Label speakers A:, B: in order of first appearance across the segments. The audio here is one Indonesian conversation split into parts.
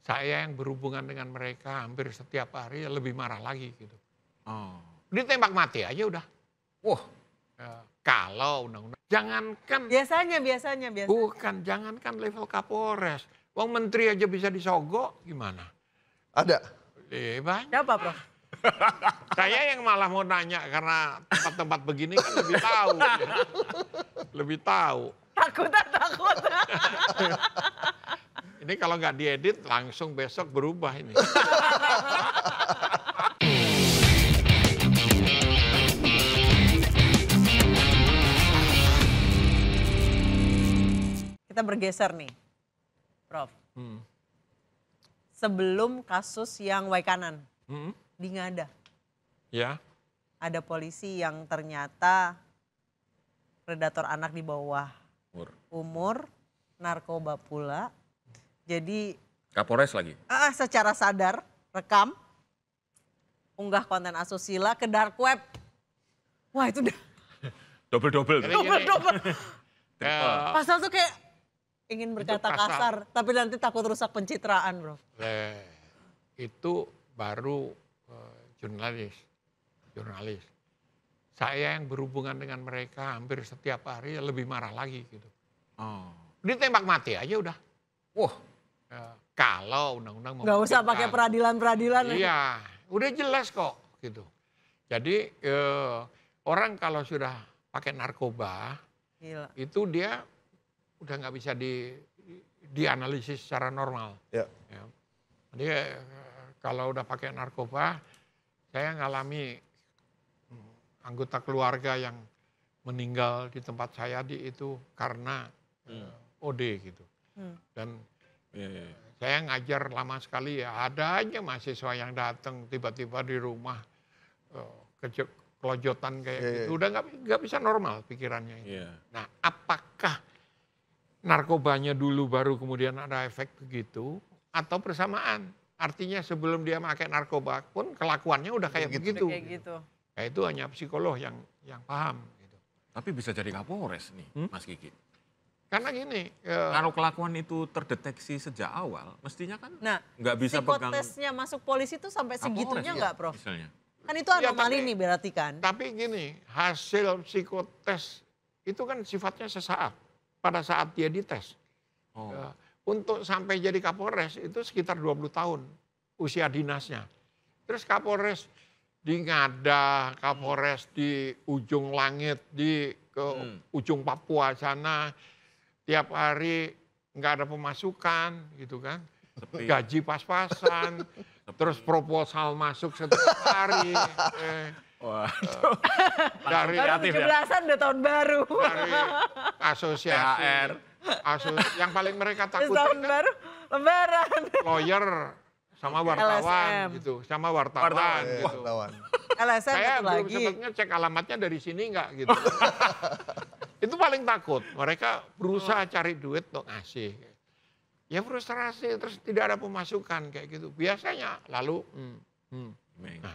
A: Saya yang berhubungan dengan mereka hampir setiap hari lebih marah lagi gitu.
B: Oh.
A: Ditembak mati aja udah.
B: Wah.
A: Kalau undang-undang, jangankan
C: Biasanya.
A: bukan, jangankan level Kapolres. Wong menteri aja bisa disogok, gimana?
D: Ada.
A: Banyak.
C: Siapa, Prof?
A: Saya yang malah mau nanya karena tempat-tempat begini kan lebih tahu. Ya. Lebih tahu.
C: Takut.
A: Ini kalau nggak diedit langsung besok berubah ini.
C: Kita bergeser nih, Prof. Sebelum kasus yang Waikanan di Ngada,
A: Ya.
C: ada polisi yang ternyata predator anak di bawah umur, narkoba pula. Jadi
B: Kapolres lagi?
C: secara sadar rekam, unggah konten asusila ke dark web. Wah itu udah
B: Double-double.
C: double.
A: Eh,
C: Pasal tuh kayak ingin berkata
A: pasal.
C: kasar, tapi nanti takut rusak pencitraan, Bro.
A: itu baru jurnalis. Saya yang berhubungan dengan mereka hampir setiap hari lebih marah lagi gitu.
B: Oh.
A: Ditembak mati aja udah.
B: Wah.
A: Kalau undang-undang
C: Nggak usah
A: memungkinkan.
C: pakai peradilan.
A: Iya, udah jelas kok gitu. Jadi orang kalau sudah pakai narkoba
C: Gila.
A: itu dia udah nggak bisa dianalisis secara normal.
D: Ya.
A: Ya. Jadi kalau udah pakai narkoba, saya ngalami anggota keluarga yang meninggal di tempat saya itu karena OD gitu. Dan saya ngajar lama sekali ya, ada aja mahasiswa yang datang tiba-tiba di rumah kelojotan kayak gitu, udah nggak bisa normal pikirannya itu. Nah, apakah narkobanya dulu baru kemudian ada efek begitu atau bersamaan? Artinya sebelum dia pakai narkoba pun kelakuannya udah kayak begitu.
C: Kayak gitu.
A: Ya itu hanya psikolog yang paham. Gitu.
B: Tapi bisa jadi Kapolres nih, Mas Kiki.
A: Karena gini,
B: Kalau kelakuan itu terdeteksi sejak awal, mestinya kan nggak bisa pegang
C: psikotesnya masuk polisi tuh sampai segitunya nggak, Prof?
B: misalnya.
C: Kan itu anomali nih berarti kan?
A: Tapi gini, hasil psikotes itu kan sifatnya sesaat pada saat dia dites. Untuk sampai jadi Kapolres itu sekitar 20 tahun usia dinasnya. Terus Kapolres di Ngada, Kapolres di ujung langit, di ujung Papua sana, tiap hari nggak ada pemasukan gitu kan. Gaji pas-pasan, terus proposal masuk setiap hari.
B: Wah,
A: Dari
C: Baru 17-an udah tahun baru.
A: dari asosiasi. Yang paling mereka
C: Terus
A: takutin
C: tahun
A: kan
C: baru, lebaran.
A: lawyer sama wartawan
C: LSM.
A: gitu, sama wartawan gitu.
C: LSM
A: Saya
C: itu
A: belum
C: lagi.
A: sempat ngecek alamatnya dari sini enggak gitu. Itu paling takut. Mereka berusaha cari duit untuk ngasih. Ya frustrasi, terus tidak ada pemasukan kayak gitu. Biasanya lalu, Nah,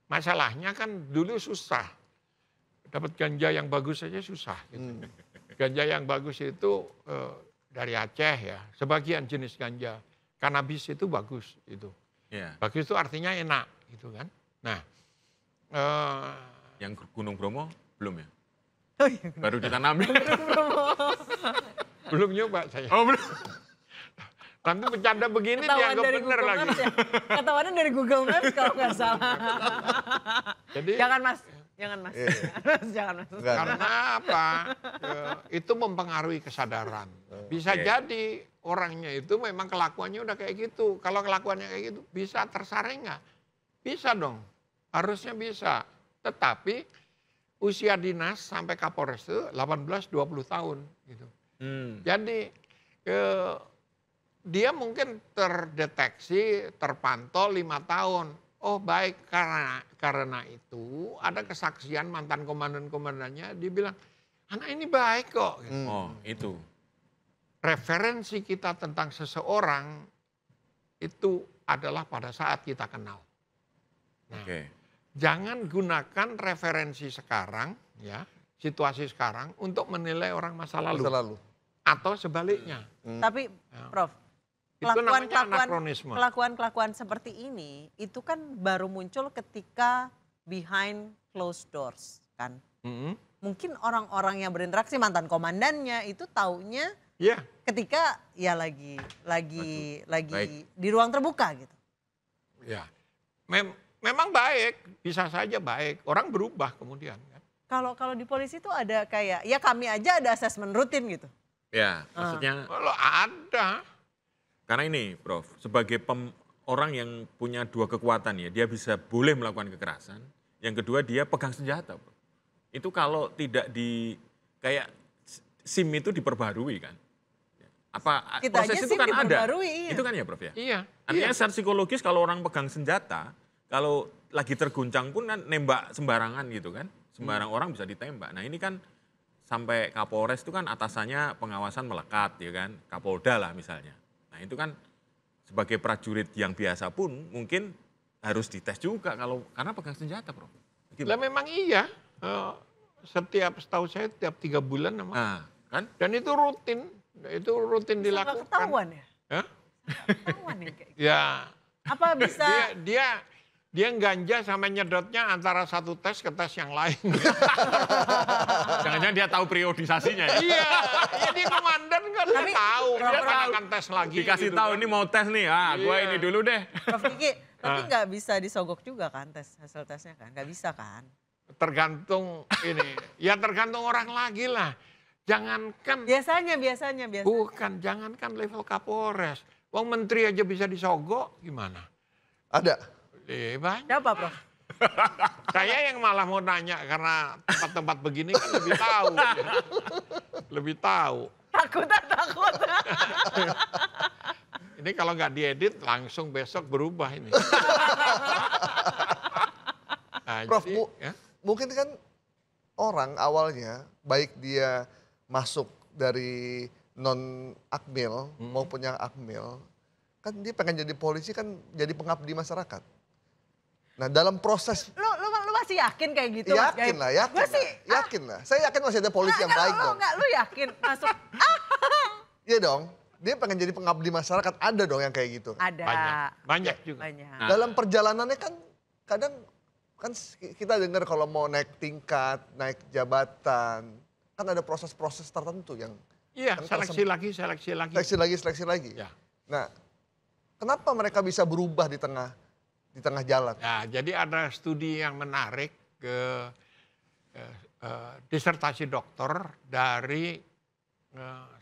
A: masalahnya kan dulu susah. Dapat ganja yang bagus saja susah. Gitu. Ganja yang bagus itu dari Aceh ya, sebagian jenis ganja. Kanabis itu bagus itu. Bagus itu artinya enak gitu kan. Nah,
B: yang Gunung Bromo belum ya?
C: Oh, iya.
B: Baru ditanami.
A: belum nyoba saya.
B: Oh belum.
A: Nanti bercanda begini
C: Ketahuan
A: dianggap
C: dari
A: bener
C: Google
A: lagi.
C: Maps ya? Ketahuannya dari Google Maps kalau nggak salah.
A: Jadi,
C: Jangan mas. Jangan mas.
A: karena apa? Itu mempengaruhi kesadaran. Bisa jadi orangnya itu memang kelakuannya udah kayak gitu. Kalau kelakuannya kayak gitu, bisa tersaring nggak? Bisa dong. Harusnya bisa. Tetapi usia dinas sampai Kapolres itu 18-20 tahun. Gitu. Jadi dia mungkin terdeteksi, terpantau 5 tahun. Oh baik, karena itu ada kesaksian mantan komandan-komandannya, dia bilang, anak ini baik kok. Gitu.
B: Oh itu.
A: Referensi kita tentang seseorang itu adalah pada saat kita kenal. Nah, jangan gunakan referensi sekarang, ya situasi sekarang untuk menilai orang masa lalu. Atau sebaliknya.
C: Tapi Prof,
A: Itu namanya anakronisme.
C: Kelakuan seperti ini itu kan baru muncul ketika behind closed doors kan. Mungkin orang-orang yang berinteraksi mantan komandannya itu taunya ketika ya lagi di ruang terbuka gitu.
A: Ya, memang baik, bisa saja baik. Orang berubah kemudian.
C: Kalau di polisi itu ada kayak ya kami aja ada asesmen rutin gitu.
B: Ya, maksudnya.
A: Kalau ada.
B: Karena ini, Prof, sebagai orang yang punya dua kekuatan ya, dia bisa boleh melakukan kekerasan. Yang kedua dia pegang senjata, Prof. Itu kalau tidak kayak SIM itu diperbarui kan. Apa
C: kita
B: proses
C: aja
B: itu kan ada.
C: Iya.
B: Itu kan ya, Prof ya?
A: Iya.
B: Artinya secara psikologis kalau orang pegang senjata, kalau lagi terguncang pun kan nembak sembarangan gitu kan. Sembarang orang bisa ditembak. Nah ini kan sampai Kapolres itu kan atasannya pengawasan melekat ya kan. Kapolda lah misalnya. Nah itu kan sebagai prajurit yang biasa pun mungkin harus dites juga karena pegang senjata, Bro.
A: Gitu. Lah memang iya. Setahu saya setiap 3 bulan.
B: Nah, kan?
A: Dan itu rutin. Itu rutin
C: bisa
A: dilakukan.
C: Bisa ketahuan ya?
A: Hah?
C: Ketahuan ya kayak gitu.
A: Ya.
C: Apa bisa?
A: Dia ganja sama nyedotnya antara satu tes ke tes yang lain.
B: Jangan-jangan dia tahu periodisasinya ya?
A: Iya, dia komandan kan dia tahu. Dia akan tes lagi.
B: Dikasih gitu tahu kan. Ini mau tes nih, gue ini dulu deh.
C: Prof Kiki, tapi nggak bisa disogok juga kan hasil tesnya kan? Nggak bisa kan?
A: Tergantung ini, ya tergantung orang lagi lah. Jangankan.
C: Biasanya.
A: Bukan, jangankan level Kapolres. Wong menteri aja bisa disogok, gimana?
D: Ada.
A: Banyak.
C: Siapa, Prof?
A: Saya yang malah mau nanya karena tempat-tempat begini kan lebih tahu. Ya. Lebih tahu.
C: Takut.
A: Ini kalau nggak diedit langsung besok berubah ini. Nah,
D: Prof,
A: jadi,
D: mungkin kan orang awalnya baik dia masuk dari non-akmil maupun yang akmil, kan dia pengen jadi polisi kan jadi pengabdi masyarakat. Nah dalam proses...
C: Lu masih yakin kayak gitu?
D: Yakin lah. Yakin lah. Saya yakin masih ada polisi yang baik dong.
C: Lu yakin masuk?
D: Iya dong. Dia pengen jadi pengabdi masyarakat, ada dong yang kayak gitu.
C: Ada.
A: Banyak juga.
C: Banyak.
D: Dalam perjalanannya kan kadang kan kita dengar kalau mau naik tingkat, naik jabatan, kan ada proses-proses tertentu yang...
A: Iya, seleksi lagi.
D: Seleksi lagi.
A: Ya.
D: Nah, kenapa mereka bisa berubah di tengah jalan?
A: Nah, jadi ada studi yang menarik ke disertasi doktor dari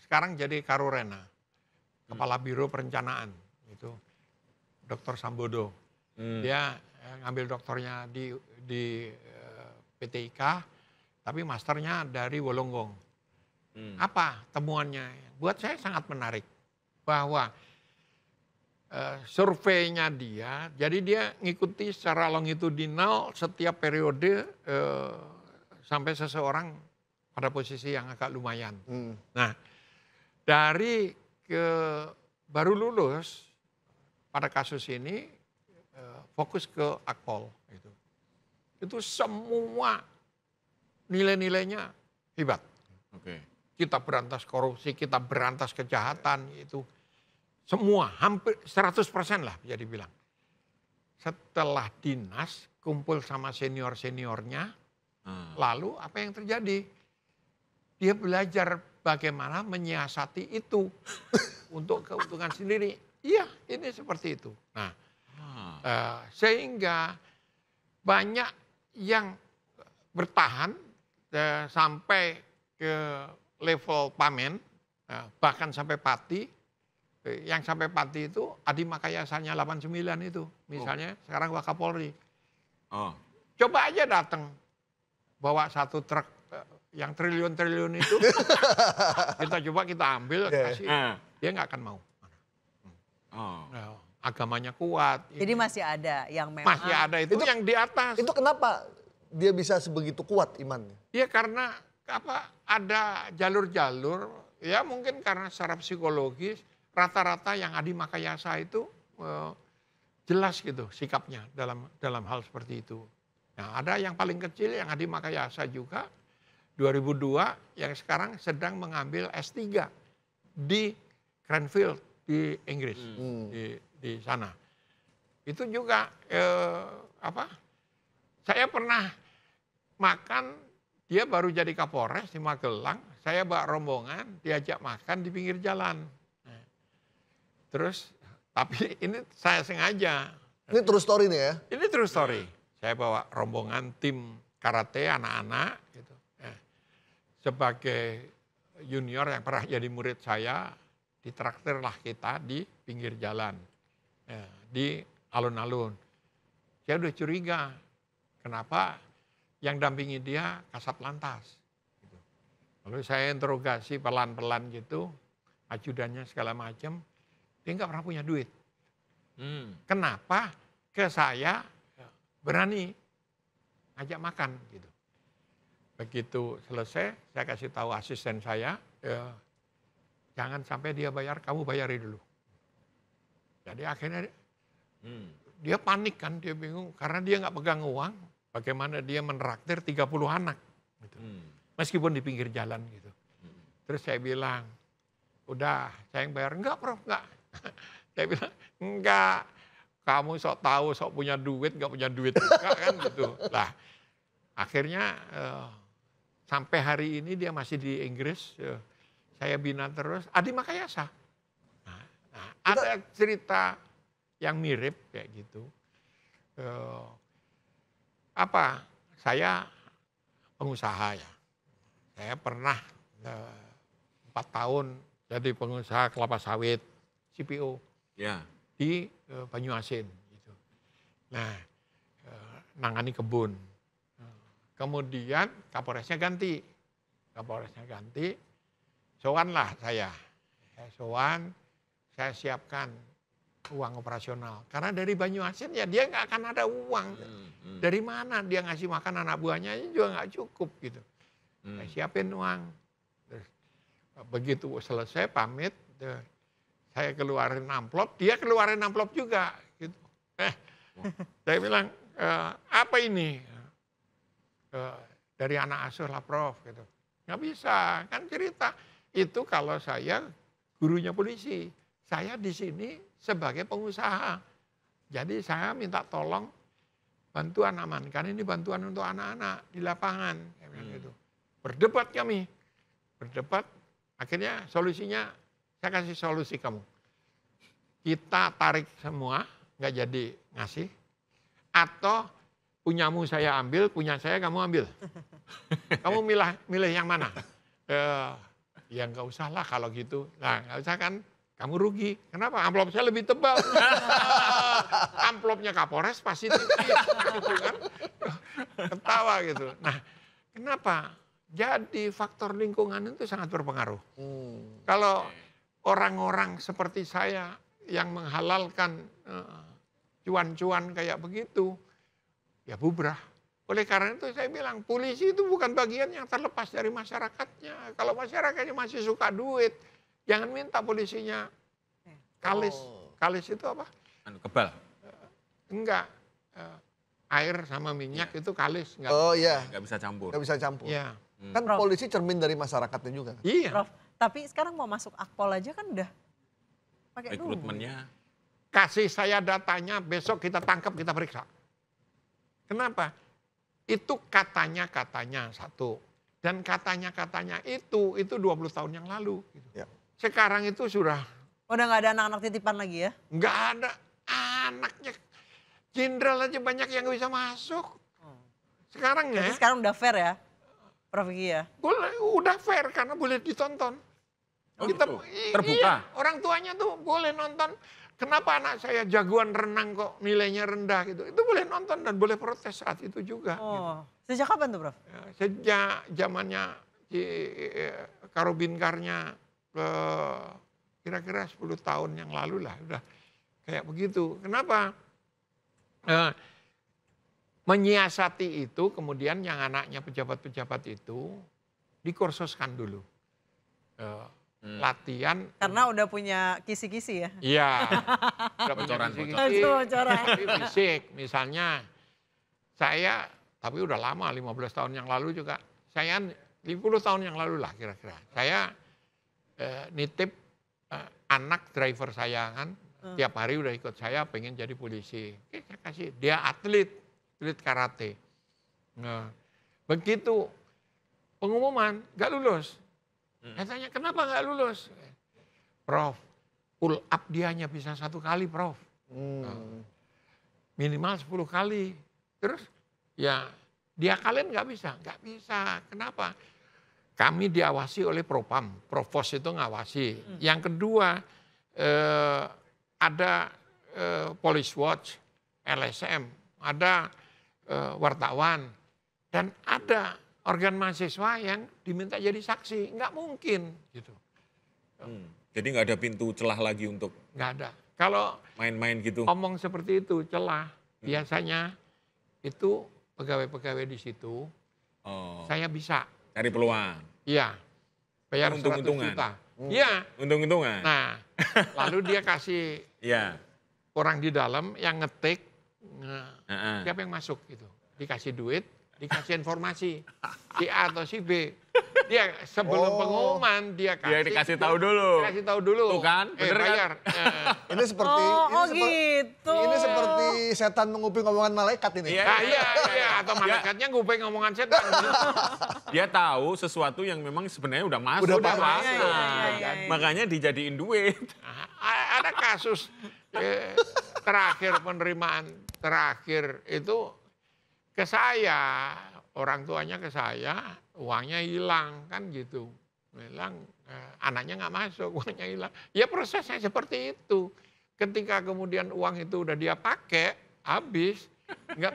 A: sekarang jadi Karurena, Kepala Biro Perencanaan, itu Dr. Sambodo. Dia ngambil doktornya di PT IKA, tapi masternya dari Wolonggong. Apa temuannya? Buat saya sangat menarik bahwa surveinya dia, jadi dia ngikuti secara longitudinal setiap periode sampai seseorang pada posisi yang agak lumayan. Nah, dari baru lulus pada kasus ini fokus ke Akpol. Itu semua nilai-nilainya hebat. Kita berantas korupsi, kita berantas kejahatan, itu semua hampir 100% lah bisa dibilang. Setelah dinas kumpul sama senior-seniornya, lalu apa yang terjadi? Dia belajar bagaimana menyiasati itu untuk keuntungan sendiri. Iya, ini seperti itu. Nah, sehingga banyak yang bertahan sampai ke level pamen, bahkan sampai pati. Yang sampai pati itu Adi Makayasanya 89 itu. Misalnya sekarang Wakapolri. Coba aja datang bawa satu truk yang triliun-triliun itu. kita ambil, kasih. Dia nggak akan mau. Agamanya kuat.
C: Jadi masih ada yang memang.
A: Masih ada itu yang di atas.
D: Itu kenapa dia bisa sebegitu kuat imannya?
A: Iya karena ada jalur-jalur, ya mungkin karena secara psikologis, rata-rata yang Adi Makayasa itu jelas gitu sikapnya dalam hal seperti itu. Nah, ada yang paling kecil yang Adi Makayasa juga 2002 yang sekarang sedang mengambil S3 di Cranfield di Inggris, di sana. Itu juga saya pernah makan, dia baru jadi Kapolres di Magelang, saya bawa rombongan, diajak makan di pinggir jalan. Terus, tapi ini saya sengaja.
D: Ini true story nih ya?
A: Ini true story. Saya bawa rombongan tim karate anak-anak gitu. Sebagai junior yang pernah jadi murid saya, ditraktirlah kita di pinggir jalan, di alun-alun. Saya udah curiga, kenapa yang dampingi dia kasat lantas. Gitu. Lalu saya interogasi pelan-pelan gitu, ajudannya segala macam, dia nggak pernah punya duit. Kenapa ke saya berani ngajak makan gitu. Begitu selesai, saya kasih tahu asisten saya, jangan sampai dia bayar, kamu bayari dulu. Jadi akhirnya dia panik kan, dia bingung karena dia nggak pegang uang, bagaimana dia menraktir 30 anak. Gitu. Meskipun di pinggir jalan gitu. Terus saya bilang, udah saya yang bayar, enggak Prof, enggak. Saya bilang, enggak, kamu sok tahu, sok punya duit, enggak punya duit juga kan gitu. Lah, akhirnya sampai hari ini dia masih di Inggris, saya bina terus, Adi Makayasa. Nah, ada cerita yang mirip kayak gitu. Saya pengusaha ya. Saya pernah 4 tahun jadi pengusaha kelapa sawit, CPO.
B: Ya.
A: Di Banyuasin. Gitu. Nah, nangani kebun. Kemudian Kapolresnya ganti. Sowanlah saya. Sowan, saya siapkan uang operasional. Karena dari Banyuasin ya dia nggak akan ada uang. Dari mana dia ngasih makan anak buahnya juga nggak cukup gitu. Saya siapin uang. Terus, begitu selesai pamit, saya keluarin amplop, dia keluarin amplop juga. Gitu. Saya bilang, apa ini? Dari anak asuh lah Prof. Gitu. Nggak bisa, kan cerita. Itu kalau saya gurunya polisi. Saya di sini sebagai pengusaha. Jadi saya minta tolong bantuan amankan ini bantuan untuk anak-anak di lapangan. Gitu. Berdebat kami. Akhirnya solusinya saya kasih solusi kamu. Kita tarik semua, nggak jadi ngasih. Atau punyamu saya ambil, punya saya kamu ambil. Kamu milih yang mana? Ya nggak usah lah kalau gitu. Nah nggak usah kan, kamu rugi. Kenapa? Amplop saya lebih tebal. Amplopnya Kapolres pasti tipis. Gitu kan. Ketawa gitu. Nah kenapa? Jadi faktor lingkungan itu sangat berpengaruh. Kalau orang-orang seperti saya yang menghalalkan cuan-cuan kayak begitu, ya bubrah. Oleh karena itu saya bilang, polisi itu bukan bagian yang terlepas dari masyarakatnya. Kalau masyarakatnya masih suka duit, jangan minta polisinya kalis. Kalis itu apa?
B: Kebal.
A: Enggak. Air sama minyak itu kalis. Enggak.
D: Oh iya.
B: Nggak bisa campur.
D: Nggak bisa campur.
A: Iya.
D: Kan
C: Prof.
D: polisi cermin dari masyarakatnya juga.
A: Iya.
C: Prof, tapi sekarang mau masuk Akpol aja kan udah pakai duit.
B: Rekrutmennya.
A: Kasih saya datanya, besok kita tangkap, kita periksa. Kenapa? Itu katanya satu. Dan katanya itu 20 tahun yang lalu. Gitu.
D: Ya.
A: Sekarang itu sudah
C: Udah nggak ada anak-anak titipan lagi ya?
A: nggak ada anaknya. Jenderal aja banyak yang nggak bisa masuk. Sekarang ya,
C: Jadi sekarang udah fair ya, Prof Vicky ya?
A: udah fair karena boleh ditonton.
B: Oh,
A: Kita
B: gitu? Terbuka?
A: Iya, orang tuanya tuh boleh nonton. Kenapa anak saya jagoan renang kok nilainya rendah gitu? Itu boleh nonton dan boleh protes saat itu juga. Gitu.
C: Oh, sejak kapan tuh Prof?
A: Ya, sejak zamannya Karobinkarnya kira-kira 10 tahun yang lalu lah udah kayak begitu. Kenapa? Menyiasati itu kemudian yang anaknya pejabat-pejabat itu dikursuskan dulu. Latihan.
C: Karena udah punya kisi-kisi ya?
A: Iya. Udah punya
B: Bocoran,
A: kisi-kisi.
C: Bocoran.
A: Tapi fisik misalnya saya, tapi udah lama 15 tahun yang lalu juga. Saya 50 tahun yang lalu lah kira-kira. Saya nitip anak driver saya kan, tiap hari udah ikut saya pengen jadi polisi. Oke, saya kasih, dia atlet karate. Nah, begitu pengumuman nggak lulus. Saya tanya kenapa nggak lulus? Prof, pull up dia hanya bisa 1 kali, Prof. Minimal 10 kali. Terus ya dia kalian nggak bisa. Kenapa? Kami diawasi oleh Propam, Provos itu ngawasi. Yang kedua ada Police Watch, LSM, ada wartawan, dan ada organ mahasiswa yang diminta jadi saksi. Nggak mungkin gitu.
B: Jadi nggak ada pintu celah lagi untuk
A: Nggak ada. Kalau
B: main-main gitu.
A: omong seperti itu celah, biasanya itu pegawai-pegawai di situ,
B: Oh,
A: saya bisa.
B: cari peluang.
A: Iya, bayar 100
B: Untung-untungan.
A: juta. Iya.
B: Untung-untungan.
A: Nah, lalu dia kasih
B: Iya.
A: orang di dalam yang ngetik,
B: Heeh.
A: siapa yang masuk gitu. Dikasih duit, dikasih informasi. Si A atau si B. Dia sebelum pengumuman dia kasih.
B: Dia dikasih tahu dulu.
A: Dikasih tahu dulu.
B: Tuh kan, bener kan?
A: bayar.
D: Ini seperti
C: gitu.
D: ini seperti setan menguping omongan malaikat ini.
B: Iya.
A: Nah, iya. Atau malaikatnya nguping ngomongan setan.
B: Dia tahu sesuatu yang memang sebenarnya udah masuk.
D: Udah
B: Udah
D: masuk.
B: pasang.
C: Iya.
B: Makanya dijadiin duit.
A: Nah, ada kasus terakhir penerimaan terakhir itu ke saya, orang tuanya ke saya, uangnya hilang kan gitu. Hilang, anaknya nggak masuk, uangnya hilang. Ya prosesnya seperti itu. Ketika kemudian uang itu udah dia pakai, habis, nggak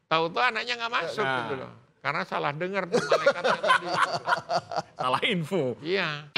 A: tahu-tahu anaknya nggak masuk gitu loh. Karena salah dengar tuh malaikatnya tadi.
B: Salah info.
A: Iya.